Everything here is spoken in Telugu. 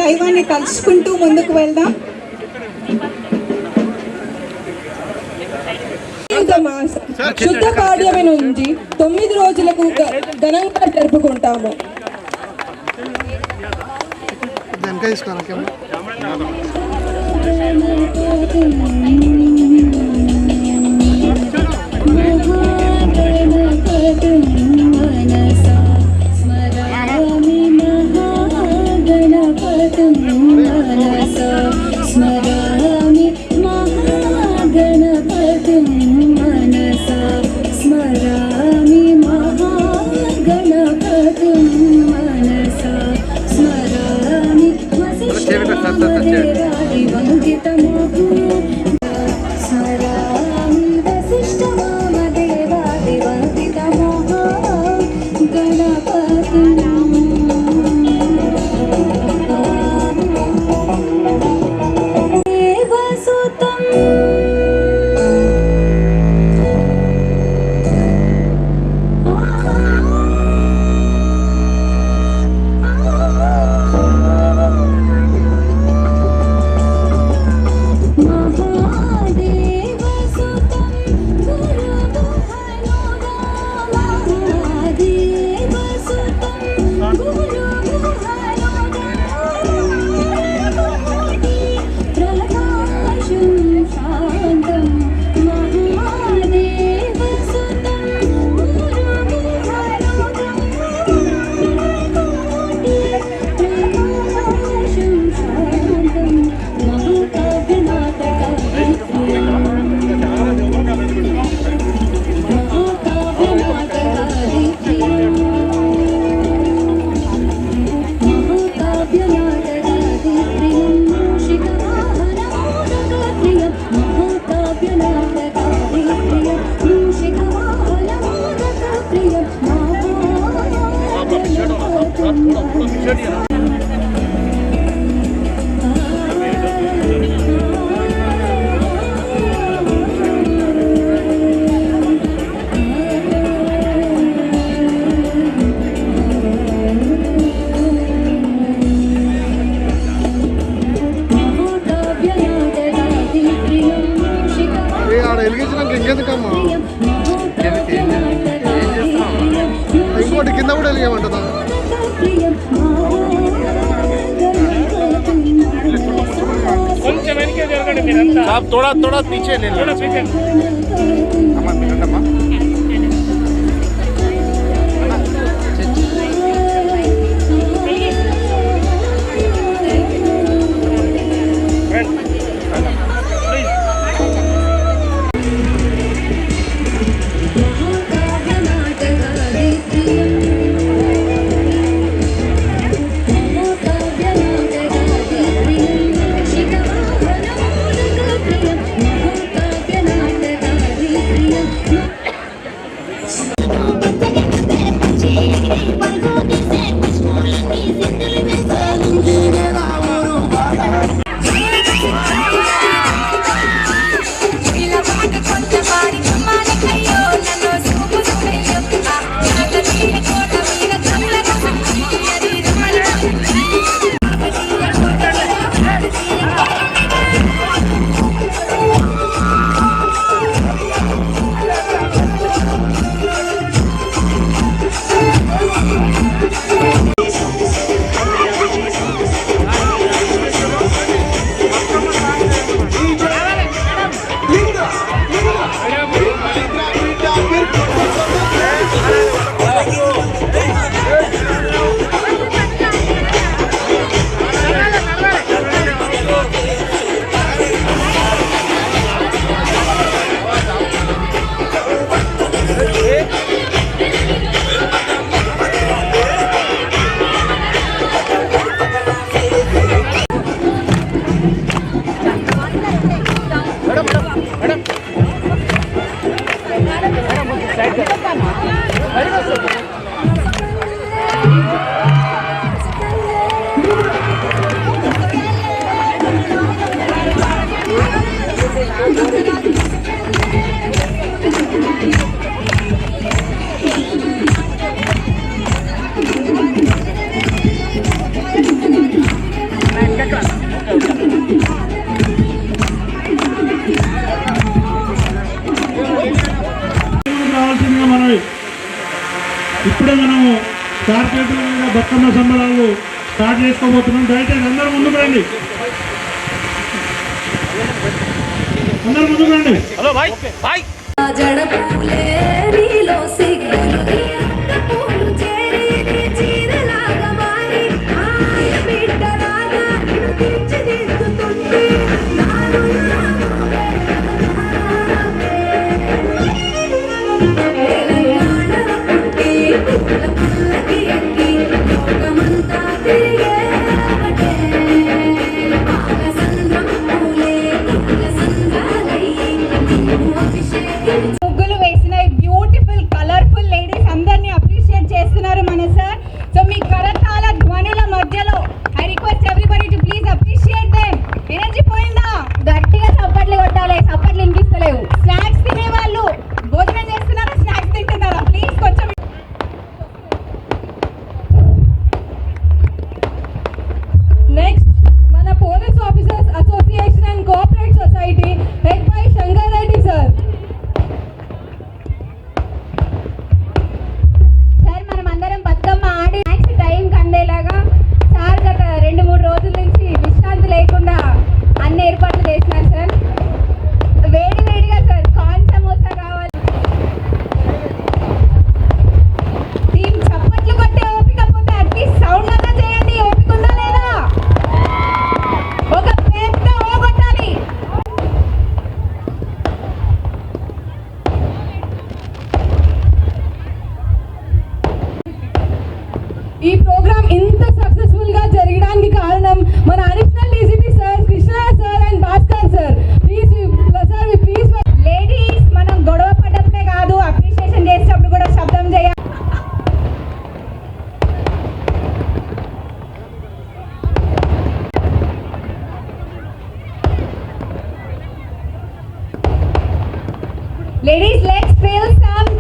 దైవాన్ని తలుచుకుంటూ ముందుకు వెళ్దాం. శుద్ధ పాడ్యమి నుంచి 9 రోజులకు ఘనంగా జరుపుకుంటాము. ఇంకోటి కింద కూడా వెలిగేమంటుందా? आप थोड़ा थोड़ा पीछे ले लो। కార్పొరేటర్ మీద బతుకమ్మ సంబరాలు స్టార్ట్ చేసుకోబోతున్నాం. దయచేసి అందరూ ముందుకు రండి, అందరూ ముందుకు రండి. Hello bye bye. జడపూలే నీలో సిగ్గులు పూలు చేరి చీరలాగా మారి ఆయ బిడ్డలాగా తీర్చిదిద్దుతుంటే నాలో తెలంగాణలో పుట్టి పూల పుల్లకి ఎక్కి లోకమంతా తిరిగే పాలసంద్రం పూలే పూల సంద్రాలయ్యి నిన్ను అభిషేకించి ముగ్గులు వేసిన బ్యూటిఫుల్ కలర్ఫుల్ లేడీస్ అందరినీ అప్రిషియేట్ చేస్తున్నారు మన సార్. సో మీ కరతాళ ధ్వనుల మధ్యలో I request everybody to please appreciate them. Energy పోయిందా? గట్టిగా చప్పట్లు కొట్టాలి, చప్పట్లు వినిపిస్తలేవు. స్నాక్స్ తినే వాళ్ళు భోజనం చేస్తున్నారా, స్నాక్స్ తింటున్నారా? ప్లీజ్ కొంచెం. నెక్స్ట్ మన police officers association and cooperate society head by Shankar Reddy sir. Sir మనం అందరం బతుకమ్మ ఆడి నెక్స్ట్ టైం కందేలాగా సార్ గత 2-3 రోజుల నుంచి విశ్రాంతి లేకుండా అన్ని ఏర్పాట్లు చేసినారు సార్. వేడి వేడిగా సార్ కార్న్ సమోసా కావాలి. టీం చప్పట్లు కొట్టే ఓపిక పోతే అట్లీస్ట్ సౌండ్ అన్నా చేయండి. ఓపిక ఉందా లేదా? ఒక పెద్ద ఓ కొట్టాలి. ఈ ప్రోగ్రామ్ ఇంత సక్సెస్ఫుల్ గా జరగడానికి కారణం మన additional DGP sir Krishna sir and Bhaskar sir. Please sir please ladies మనం గొడవ పడ్డప్పుడే కాదు అప్రిషియేషన్ చేసేటప్పుడు కూడా శబ్దం చేయాలి. Ladies, let's feel some